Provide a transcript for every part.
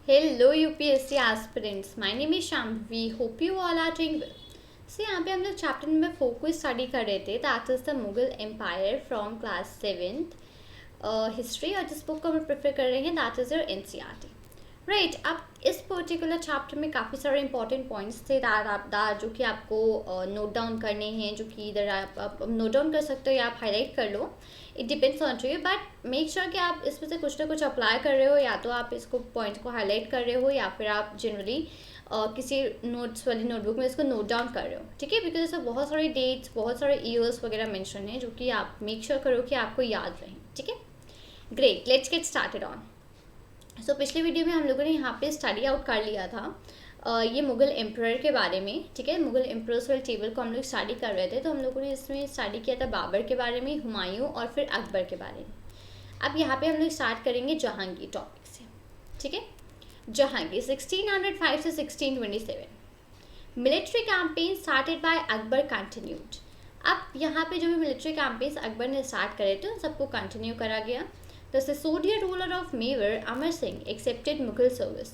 Hello UPSC aspirants, my name is Shambhavi. Hope you all are doing well. So यहाँ पे हम लोग chapter number 4 को study कर रहे थे. That is the Mughal empire from class 7th history. और जिस बुक को हम प्रेफर कर रहे हैं that is your NCERT. Right, अब इस पर्टिकुलर चैप्टर में काफ़ी सारे इंपॉर्टेंट पॉइंट्स थे जो कि आपको नोट डाउन करने हैं, जो कि इधर आप नोट डाउन कर सकते हो या आप हाईलाइट कर लो. It depends on you, but make sure कि आप इसमें से कुछ ना कुछ अप्लाई कर रहे हो, या तो आप इसको पॉइंट को हाईलाइट कर रहे हो या फिर आप जनरली किसी नोट्स वाली नोटबुक में इसको नोट डाउन कर रहे हो. ठीक है, बिकॉज इसमें बहुत सारे डेट्स, बहुत सारे ईयर्स वगैरह मेंशन है, जो कि आप मेक श्योर करो कि आपको याद रहें. ठीक है, great. Let's get started on. So पिछले वीडियो में हम लोगों ने यहाँ पे स्टडी आउट कर लिया था ये मुगल एम्प्रर के बारे में. ठीक है, मुगल एम्प्रर्स वाले टेबल को हम लोग स्टडी कर रहे थे. तो हम लोगों ने इसमें स्टडी किया था बाबर के बारे में, हुमायूं और फिर अकबर के बारे में. अब यहाँ पे हम लोग स्टार्ट करेंगे जहांगीर टॉपिक से. ठीक है, जहांगीर 1605 से 1627. Military campaign started by Akbar continued. अब यहाँ पे जो भी मिलिट्री कैंपेन्स अकबर ने स्टार्ट करे थे उन सबको कंटिन्यू करा गया. The Sisodia ruler of Mewar Amar Singh accepted Mughal service.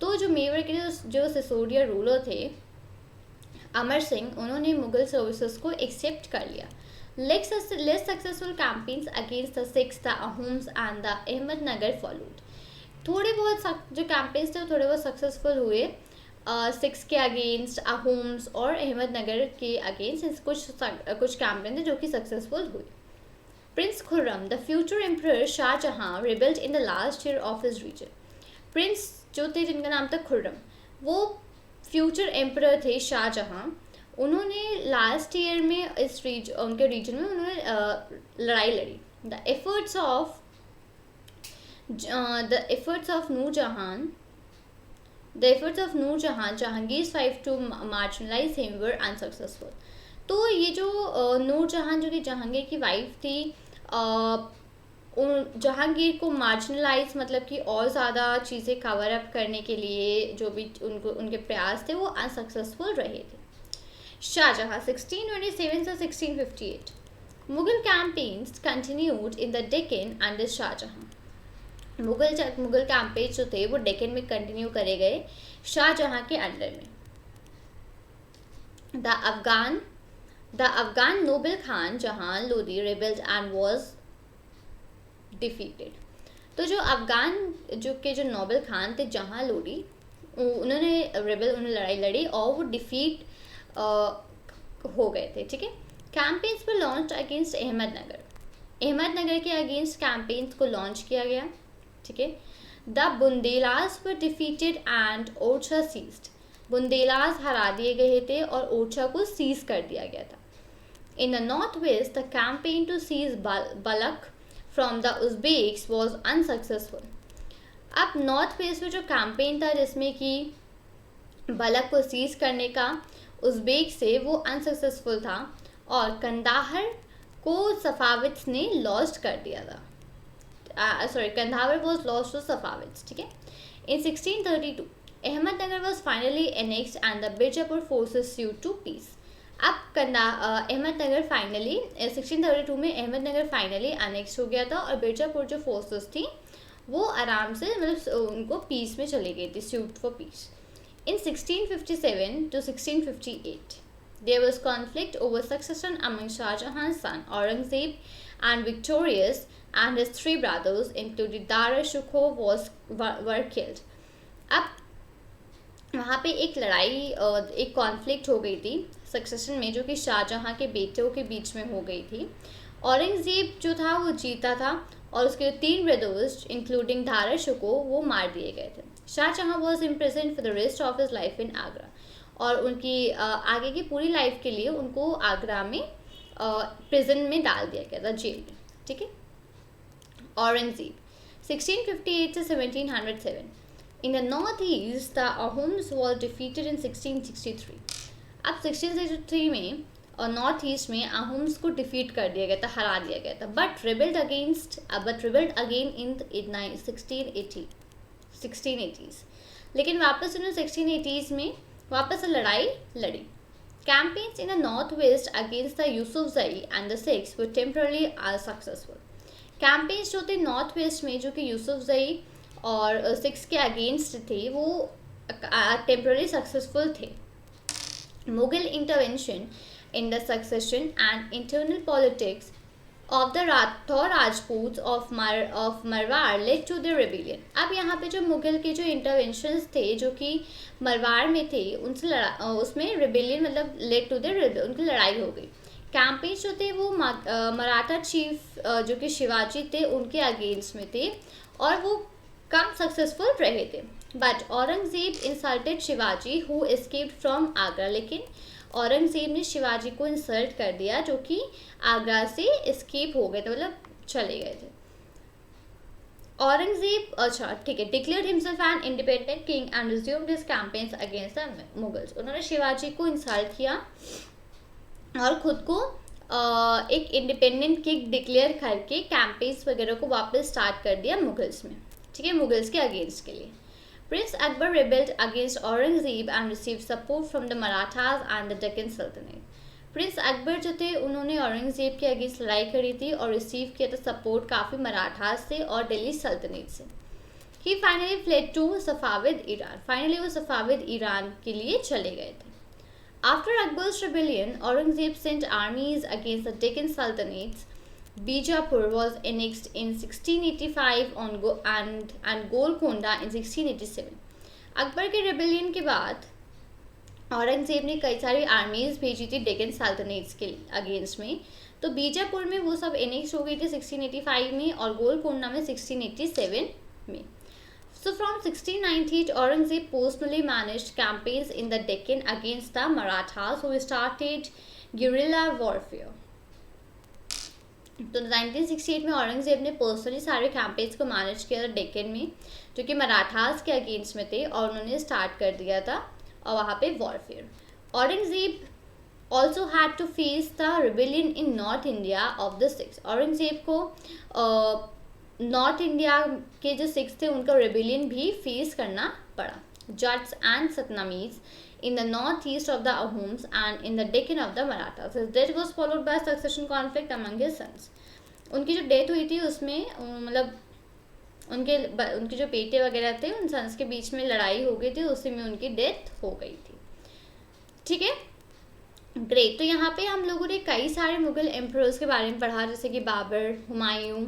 तो जो मेवर के जो सिसोडिया रूलर थे अमर सिंह, उन्होंने मुगल सर्विसेज को एक्सेप्ट कर लिया. Less successful campaigns against the Sikhs, the Ahoms and the Ahmednagar followed. थोड़े बहुत जो कैंपेन्स थे वो थोड़े बहुत सक्सेसफुल हुए सिख्स के अगेंस्ट, अहोम्स और अहमदनगर के अगेंस्ट. कुछ कैंपेन थे जो कि सक्सेसफुल हुए. Prince Khurram, the future emperor Shahjahan, rebelled in the last year of his reign. Prince जो थे जिनका नाम था खुर्रम, वो फ्यूचर एम्परर थे शाहजहां. उन्होंने लास्ट ईयर में उनके रीजन में उन्होंने लड़ाई लड़ी. The efforts of Nurjahan Jahangir wife to marginalise him were unsuccessful. तो ये जो नूरजहां जो कि जहांगीर की वाइफ थी, जहांगीर को मार्जिनलाइज मतलब कि और ज़्यादा चीज़ें कवर अप करने के लिए जो भी उनके प्रयास थे वो अनसक्सेसफुल रहे थे. शाहजहां 1627 से 1658. Mughal campaigns continued in the Deccan under Shahjahan. Mughal campaign जो थे वो डेक्कन में कंटिन्यू करे गए शाहजहां के अंडर में. द अफगान नोबल खान जहान Lodi rebelled and was defeated. तो जो अफगान जो नोबल खान थे जहां लोदी, उन्होंने लड़ाई लड़ी और वो डिफीट हो गए थे. ठीक है, कैंपेन्स पर लॉन्च अगेंस्ट अहमदनगर के अगेंस्ट कैंपेन्स को लॉन्च किया गया. ठीक है, the Bundelas were defeated and Orchha seized. Bundelas हरा दिए गए थे और ओरछा को सीज कर दिया गया था. In the north west the campaign to seize Balkh from the Uzbeks was unsuccessful. अब नॉर्थ वेस्ट में जो कैंपेन था जिसमें कि बलख को सीज करने का उज़्बेक से, वो अनसक्सेसफुल था और कंदाहर को सफाविद्स ने लॉस्ट कर दिया था. Kandahar was lost to Safavids. ठीक है, in 1632 Ahmadnagar was finally annexed and the Bijapur forces sued to peace. अब अहमदनगर फाइनली 1632 में अहमदनगर फाइनली अनेक्स हो गया था और बीजापुर जो फोर्सेस थी वो आराम से मतलब उनको पीस में चली गई थी, sued for piece. In 1657 to 1658 there was conflict over succession among Shahjahan's son Aurangzeb and Victorious and his three brothers including Dara Shikoh were killed. अब वहाँ पे एक लड़ाई, एक कॉन्फ्लिक्ट हो गई थी सक्सेशन में, जो कि शाहजहां के बेटों के बीच में हो गई थी. औरंगजेब जो था वो जीता था और उसके 3 ब्रदर्स इंक्लूडिंग दारा शिकोह वो मार दिए गए थे. Shahjahan was imprisoned for the rest of his life in Agra. और उनकी आगे की पूरी लाइफ के लिए उनको आगरा में प्रिजन में डाल दिया गया था, जेल में. ठीक है, औरंगजेब 1658 से 1707. In the northeast, the Ahoms was defeated in 1663. अब 1663 में और नॉर्थ ईस्ट में अहोम्स को डिफीट कर दिया गया था, हरा दिया गया था. But rebuild again in 1680s. लेकिन वापस उन्होंने 1680s में वापस लड़ाई लड़ी. Campaigns in the north waste against the Yousafzai and the Sikhs were temporarily successful. Campaigns जो थे नॉर्थ वेस्ट में, जो कि यूसुफजई और सिक्स के अगेंस्ट थे वो टेम्पररी सक्सेसफुल थे. Mughal intervention in the succession and internal politics of the Rathore Rajputs of Marwar led to the rebellion. अब यहाँ पे जो मुगल के जो इंटरवेंशंस थे जो कि मरवाड़ में थे उनसे उसमें रिबेलियन मतलब लेड टू द उनकी लड़ाई हो गई. कैंपेन्स जो थे वो मराठा चीफ जो कि शिवाजी थे उनके अगेंस्ट में थे और वो कम सक्सेसफुल रहे थे. But Aurangzeb insulted Shivaji who escaped from Agra. लेकिन औरंगजेब ने शिवाजी को इंसल्ट कर दिया जो कि आगरा से एस्केप हो गए थे मतलब चले गए थे. औरंगजेब अच्छा ठीक है declared himself an independent king and resumed his campaigns against the Mughals. उन्होंने शिवाजी को इंसल्ट किया और खुद को एक इंडिपेंडेंट किंग डिक्लेयर करके कैंपेन्स वगैरह को वापस स्टार्ट कर दिया मुगल्स में. ठीक है मुगल्स के अगेंस्ट के लिए. Prince Akbar rebelled against Aurangzeb and received support from the Marathas and the Deccan Sultanate. Prince Akbar जो थे उन्होंने औरंगजेब के अगेंस्ट लड़ाई करी थी और रिसीव किया था सपोर्ट काफ़ी मराठास से और दिल्ली सल्तनत से. ही finally fled to Safavid Iran. Finally वो सफाविद ईरान के लिए चले गए थे. After Akbar's rebellion Aurangzeb sent armies against the Deccan sultanates. Bijapur was annexed in 1685 and Golconda in 1687. Akbar के रिबेलियन के बाद औरंगजेब ने कई सारी आर्मीज भेजी थी डेक्कन सल्तनट्स के अगेंस्ट में. तो बीजापुर में वो सब एनेक्स हो गई थी 1685 में और गोलकोंडा में 1687 में. So from 1698 Aurangzeb personally managed campaigns in the Deccan against the Marathas who started guerrilla warfare. तो 1968 में औरंगजेब ने पर्सनली सारे कैंपेन्स को मैनेज किया था डेक्कन में जो कि मराठास के अगेंस्ट में थे और उन्होंने स्टार्ट कर दिया था और वहाँ पे warfare. Aurangzeb also had to face the rebellion in north India of the Sikhs. Aurangzeb को नॉर्थ इंडिया के जो सिक्स थे उनका रिबेलियन भी फेस करना पड़ा. जट्स and सतनामीज in the northeast of the Ahoms and in the Deccan of the Marathas. His death was followed by a succession conflict among his sons. उनकी जो डेथ हुई थी उसमें मतलब उनके जो बेटे वगैरह थे उन सन्स के बीच में लड़ाई हो गई थी उसी में उनकी डेथ हो गई थी. ठीक है ग्रेट. तो यहाँ पे हम लोगों ने कई सारे मुगल एम्परर्स के बारे में पढ़ा जैसे कि बाबर, हुमायूं,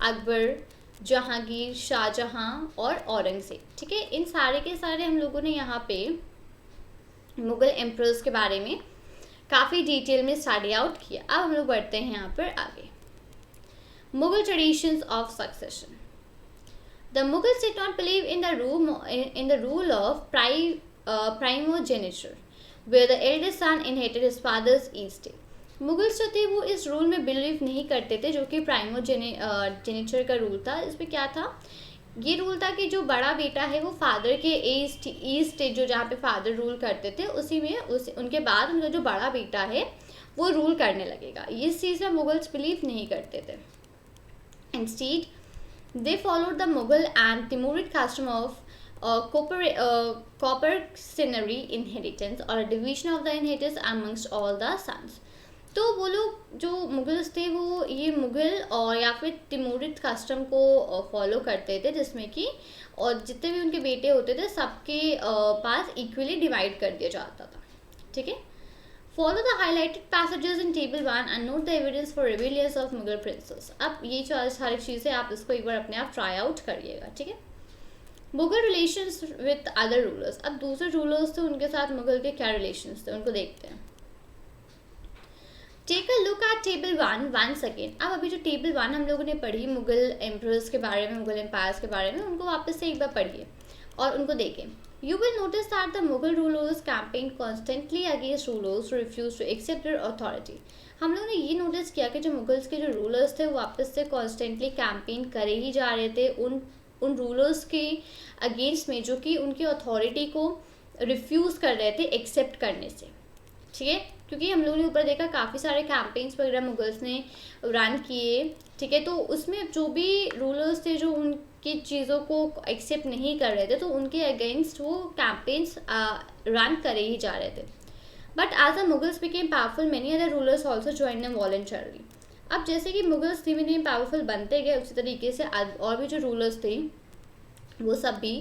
अकबर, जहांगीर, शाहजहां और औरंगजेब. ठीक है इन सारे के सारे हम लोगों ने यहाँ पे मुगल एम्परर्स के बारे में काफ़ी डिटेल में स्टडी आउट किया. अब हम लोग बढ़ते हैं यहाँ पर आगे. Mughal traditions of succession. The Mughals did not believe in the rule of primogeniture where the eldest son inherited his father's estate. Mughals जो थे वो इस रूल में बिलीव नहीं करते थे जो कि प्राइमोजेनिचर का रूल था. इसमें क्या था ये रूल था कि जो बड़ा बेटा है वो फादर के ईस्ट जो जहाँ पे फादर रूल करते थे उसी में उनके बाद उनका जो बड़ा बेटा है वो रूल करने लगेगा. इस चीज़ में मुगल्स बिलीव नहीं करते थे. Instead they followed the Mughal and Timurid custom of coparcenary inheritance और division of the inheritance amongst all the sons. तो वो लोग जो मुगल्स थे वो ये मुगल और या फिर तिमूरिद कस्टम को फॉलो करते थे जिसमें कि और जितने भी उनके बेटे होते थे सबके पास इक्वली डिवाइड कर दिया जाता था. ठीक है follow the highlighted passages in table 1 and note the evidence for rebellions of Mughal princess. अब ये सारी चीज़ें आप इसको एक बार अपने आप ट्राई आउट करिएगा. ठीक है Mughal relations with other rulers. अब दूसरे रूलर्स थे उनके साथ मुगल के क्या रिलेशंस थे उनको देखते हैं. Take a look at table 1 once again. अब अभी जो टेबल 1 हम लोगों ने पढ़ी मुगल एम्परर्स के बारे में मुगल एम्पायर्स के बारे में उनको वापस से एक बार पढ़िए और उनको देखें. You will notice that the Mughal rulers campaign constantly against rulers refuse to accept their authority. हम लोगों ने ये नोटिस किया कि जो मुगल्स के जो रूलर्स थे वो वापस से कॉन्स्टेंटली कैंपेन करे ही जा रहे थे उन रूलर्स के अगेंस्ट में जो कि उनकी अथॉरिटी को रिफ्यूज़ कर रहे थे एक्सेप्ट करने से. ठीक है क्योंकि हम लोगों ने ऊपर देखा काफ़ी सारे कैंपेन्स वगैरह मुगल्स ने रन किए. ठीक है तो उसमें जो भी रूलर्स थे जो उनकी चीज़ों को एक्सेप्ट नहीं कर रहे थे तो उनके अगेंस्ट वो कैंपेन्स रन करे ही जा रहे थे. But as the Mughals became powerful many other rulers also join them voluntarily. अब जैसे कि मुगल्स धीमे धीमे पावरफुल बनते गए उसी तरीके से और भी जो रूलर्स थे वो सब भी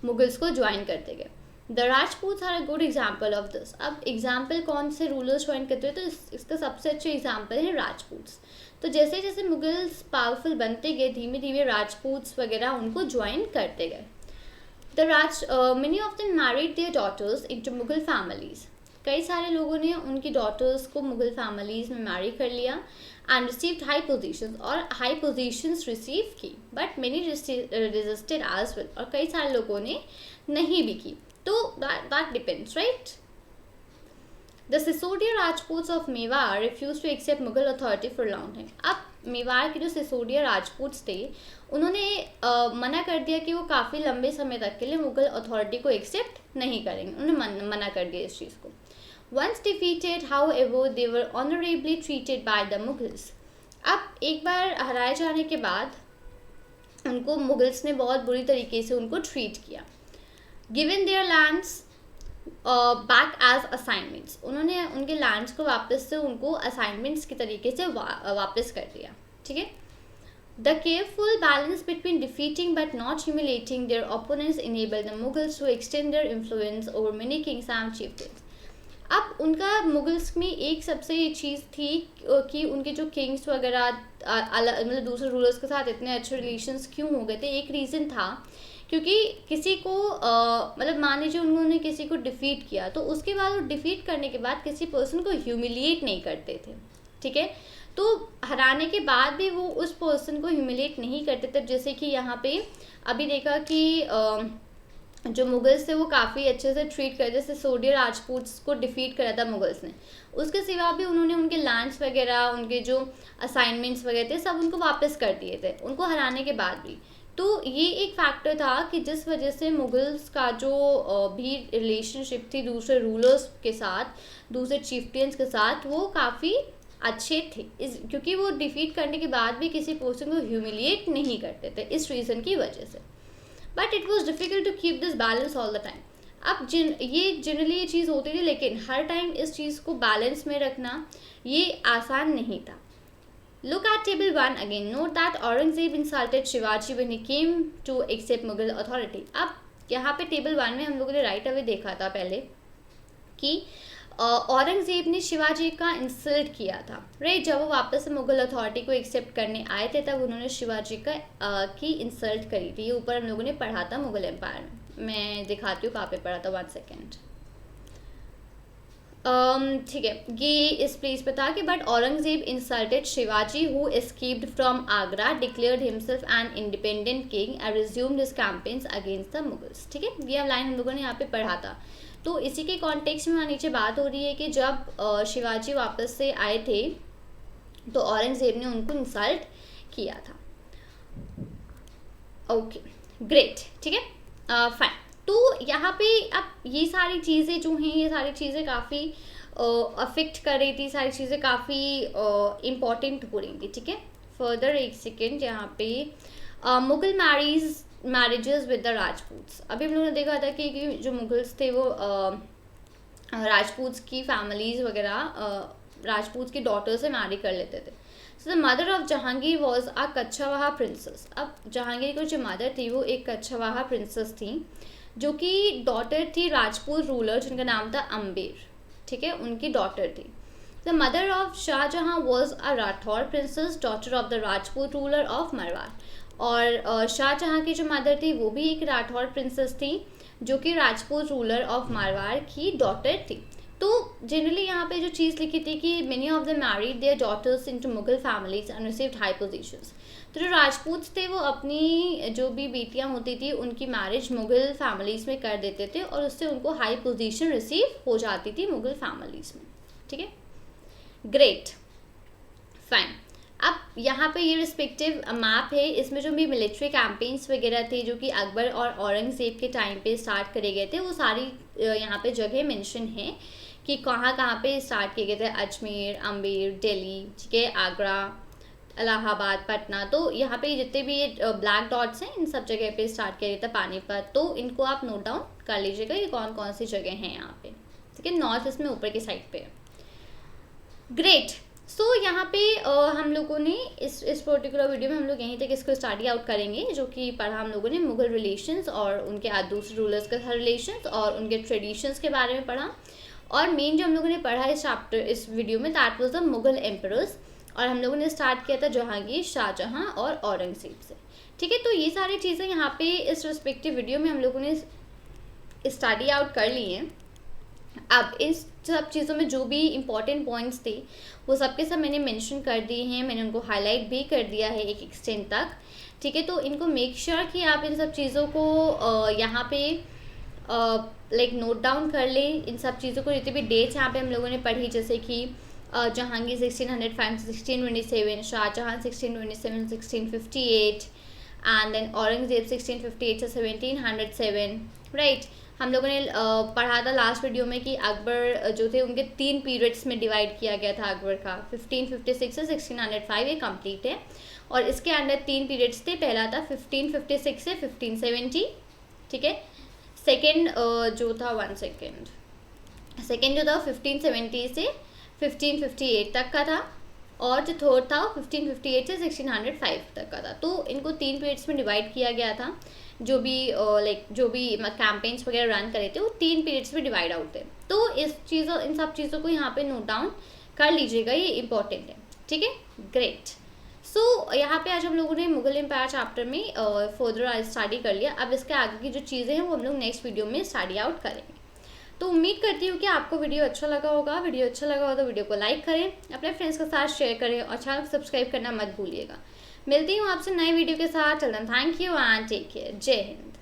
मुगल्स को ज्वाइन करते गए। The Rajputs are a good example of this. अब एग्जाम्पल कौन से रूलर्स ज्वाइन करते हैं, तो इसका सबसे अच्छे एग्जाम्पल है राजपूत्स। तो जैसे जैसे मुगल्स पावरफुल बनते गए, धीमे धीमे राजपूत्स वगैरह उनको ज्वाइन करते गए। many of them married their daughters into Mughal families। कई सारे लोगों ने उनकी डॉटर्स को मुगल फैमिलीज में मैरी कर लिया एंड रिसीव्ड हाई पोजीशंस, और हाई पोजीशंस रिसीव की, but many resisted as well, और कई सारे लोगों ने नहीं भी की। तो that depends, right. The Sisodia Rajputs of Mewar refuse to accept Mughal authority for long time. अब मेवाड़ के जो सिसोदिया राजपूत्स थे उन्होंने मना कर दिया कि वो काफ़ी लंबे समय तक के लिए मुगल अथॉरिटी को एक्सेप्ट नहीं करेंगे, उन्होंने मना कर दिया इस चीज़ को। Once defeated, however, they were honorably treated by the Mughals। अब एक बार हराए जाने के बाद उनको मुगल्स ने बहुत बुरी तरीके से उनको ट्रीट किया। Given their lands back as assignments, उन्होंने उनके लैंड्स को वापस से उनको असाइनमेंट्स के तरीके से वापस कर दिया, ठीक है। The careful balance between defeating but not humiliating their opponents enabled the Mughals to extend their influence over many kings and chieftains। अब उनका मुगल्स में एक सबसे ये चीज़ थी कि उनके जो किंग्स वगैरह मतलब दूसरे रूलर्स के साथ इतने अच्छे रिलेशंस क्यों हो गए थे। एक रीज़न था क्योंकि किसी को मतलब मान लीजिए उन्होंने किसी को डिफीट किया, तो उसके बाद वो डिफीट करने के बाद किसी पर्सन को ह्यूमिलिएट नहीं करते थे, ठीक है। तो हराने के बाद भी वो उस पर्सन को ह्यूमिलिएट नहीं करते थे। जैसे कि यहाँ पे अभी देखा कि जो मुगल्स थे वो काफ़ी अच्छे से ट्रीट करते, जैसे सिसोदिया राजपूत्स को डिफीट करा था मुगल्स ने। उसके सिवा भी उन्होंने उनके लैंड्स वगैरह, उनके जो असाइनमेंट्स वगैरह थे सब उनको वापस कर दिए थे, उनको हराने के बाद भी। तो ये एक फैक्टर था कि जिस वजह से मुगल्स का जो भी रिलेशनशिप थी दूसरे रूलर्स के साथ, दूसरे चीफ्टियंस के साथ, वो काफ़ी अच्छे थे क्योंकि वो डिफीट करने के बाद भी किसी पर्सन को ह्यूमिलिएट नहीं करते थे, इस रीज़न की वजह से। But it was difficult to keep this balance all the time. अब ये जनरली ये चीज़ होती थी, लेकिन हर टाइम इस चीज़ को बैलेंस में रखना ये आसान नहीं था। Look at table 1 again. Note that Aurangzeb insulted Shivaji when he came to accept Mughal authority. अब यहाँ पे टेबल 1 में हम लोगों ने राइट अवे देखा था पहले कि औरंगजेब ने शिवाजी का इंसल्ट किया था, राइट। जब वो वापस से मुगल अथॉरिटी को एक्सेप्ट करने आए थे तब उन्होंने शिवाजी की इंसल्ट करी थी। ये ऊपर हम लोगों ने पढ़ा था मुगल एम्पायर में, मैं दिखाती हूँ कहाँ पे पढ़ा था, 1 सेकेंड। ठीक है, ये इस प्लेस पे था कि but Aurangzeb insulted Shivaji who escaped from Agra, declared himself an independent king and resumed his campaigns against the Mughals. ठीक है, ये लाइन हम लोगों ने यहाँ पे पढ़ा था। तो इसी के कॉन्टेक्स्ट में नीचे बात हो रही है कि जब शिवाजी वापस से आए थे तो औरंगजेब ने उनको इंसल्ट किया था। ओके ग्रेट, ठीक है, फाइन। तो यहाँ पे अब ये सारी चीज़ें जो हैं, ये सारी चीज़ें काफ़ी अफेक्ट कर रही थी, सारी चीज़ें काफ़ी इम्पॉर्टेंट हो रही थी, ठीक है। फर्दर एक सेकेंड, यहाँ पे मुगल मैरिजेस विद द राजपूत्स। अभी हम लोगों ने देखा था कि जो मुगल्स थे वो राजपूत्स की फैमिलीज वगैरह राजपूत्स की डॉटर से मैरी कर लेते थे। So the mother of Jahangir was a Kachhwaha princess. अब जहांगीर की जो मदर थी वो एक कच्छवाहा प्रिंसेस थी, जो कि डॉटर थी राजपूत रूलर जिनका नाम था अम्बेर, ठीक है, उनकी डॉटर थी। The mother of Shahjahan was a Rathore princess, daughter of the Rajput ruler of Marwar. और शाहजहां की जो मदर थी वो भी एक राठौर प्रिंसेस थी, जो कि राजपूत रूलर ऑफ मारवाड़ की डॉटर थी। तो जनरली यहाँ पे जो चीज़ लिखी थी कि many of the married their daughters into Mughal families and received high positions. तो जो राजपूत थे वो अपनी जो भी बेटियाँ होती थी उनकी मैरिज मुगल फैमिलीज़ में कर देते थे और उससे उनको हाई पोजीशन रिसीव हो जाती थी मुगल फैमिलीज़ में, ठीक है, ग्रेट, फाइन। अब यहाँ पे ये रिस्पेक्टिव मैप है, इसमें जो भी मिलिट्री कैंपेन्स वगैरह थे जो कि अकबर और औरंगज़ेब के टाइम पे स्टार्ट करे गए थे, वो सारी यहाँ पे जगह मेंशन है कि कहाँ कहाँ पे स्टार्ट किए गए थे। अजमेर, अम्बेर, दिल्ली, ठीक है, आगरा, इलाहाबाद, पटना। तो यहाँ पे जितने भी ये ब्लैक डॉट्स हैं इन सब जगह पे स्टार्ट किया गया था, पानीपत। तो इनको आप नोट डाउन कर लीजिएगा ये कौन कौन सी जगह हैं यहाँ पे, ठीक है। नॉर्थ ईस्ट में ऊपर की साइड पे। ग्रेट, यहाँ पे हम लोगों ने इस पर्टिकुलर वीडियो में हम लोग यहीं तक इसको स्टडी आउट करेंगे, जो कि पढ़ा हम लोगों ने मुगल रिलेशंस और उनके दूसरे रूलर्स के साथ रिलेशंस और उनके ट्रेडिशंस के बारे में पढ़ा। और मेन जो हम लोगों ने पढ़ा इस वीडियो में, that was the Mughal emperors. और हम लोगों ने स्टार्ट किया था जहांगीर, शाहजहां और औरंगजेब से। ठीक है, तो ये सारी चीज़ें यहाँ पे इस रिस्पेक्टिव वीडियो में हम लोगों ने स्टडी आउट कर ली हैं। अब इस सब चीज़ों में जो भी इम्पॉर्टेंट पॉइंट्स थे वो सब के सब मैंने मेंशन कर दिए हैं, मैंने उनको हाईलाइट भी कर दिया है एक एक्सटेंट तक। ठीक है, तो इनको मेक श्योर कि आप इन सब चीज़ों को यहाँ पे लाइक नोट डाउन कर लें। इन सब चीज़ों को जितनी भी डेट्स यहाँ पे हम लोगों ने पढ़ी, जैसे कि जहांगीर 1605 से 1627, शाहजहां 1627 1658 एंड देन औरंगजेब 1658 से 1707, राइट। हम लोगों ने पढ़ा था लास्ट वीडियो में कि अकबर जो थे उनके 3 पीरियड्स में डिवाइड किया गया था अकबर का, 1556 से 1605 ये कंप्लीट है। और इसके अंदर 3 पीरियड्स थे, पहला था 1556 से 1570, ठीक है। सेकेंड जो था 1 सेकेंड, सेकेंड जो था 1570 से 1558 तक का था, और जो थर्ड था 1558 से 1605 तक का था। तो इनको 3 पीरियड्स में डिवाइड किया गया था। जो भी जो भी कैंपेन्स वगैरह रन करे थे वो 3 पीरियड्स में डिवाइड आउट थे। तो इन सब चीज़ों को यहाँ पे नोट डाउन कर लीजिएगा, ये इंपॉर्टेंट है। ठीक है, ग्रेट। सो यहाँ पे आज हम लोगों ने मुगल एम्पायर चैप्टर में फर्दर स्टडी कर लिया। अब इसके आगे की जो चीज़ें हैं वो हम लोग नेक्स्ट वीडियो में स्टडी आउट करेंगे। तो उम्मीद करती हूँ कि आपको वीडियो अच्छा लगा होगा। वीडियो अच्छा लगा हो तो वीडियो को लाइक करें, अपने फ्रेंड्स के साथ शेयर करें और चैनल को सब्सक्राइब करना मत भूलिएगा। मिलती हूँ आपसे नए वीडियो के साथ। चलना, thank you and take care. जय हिंद।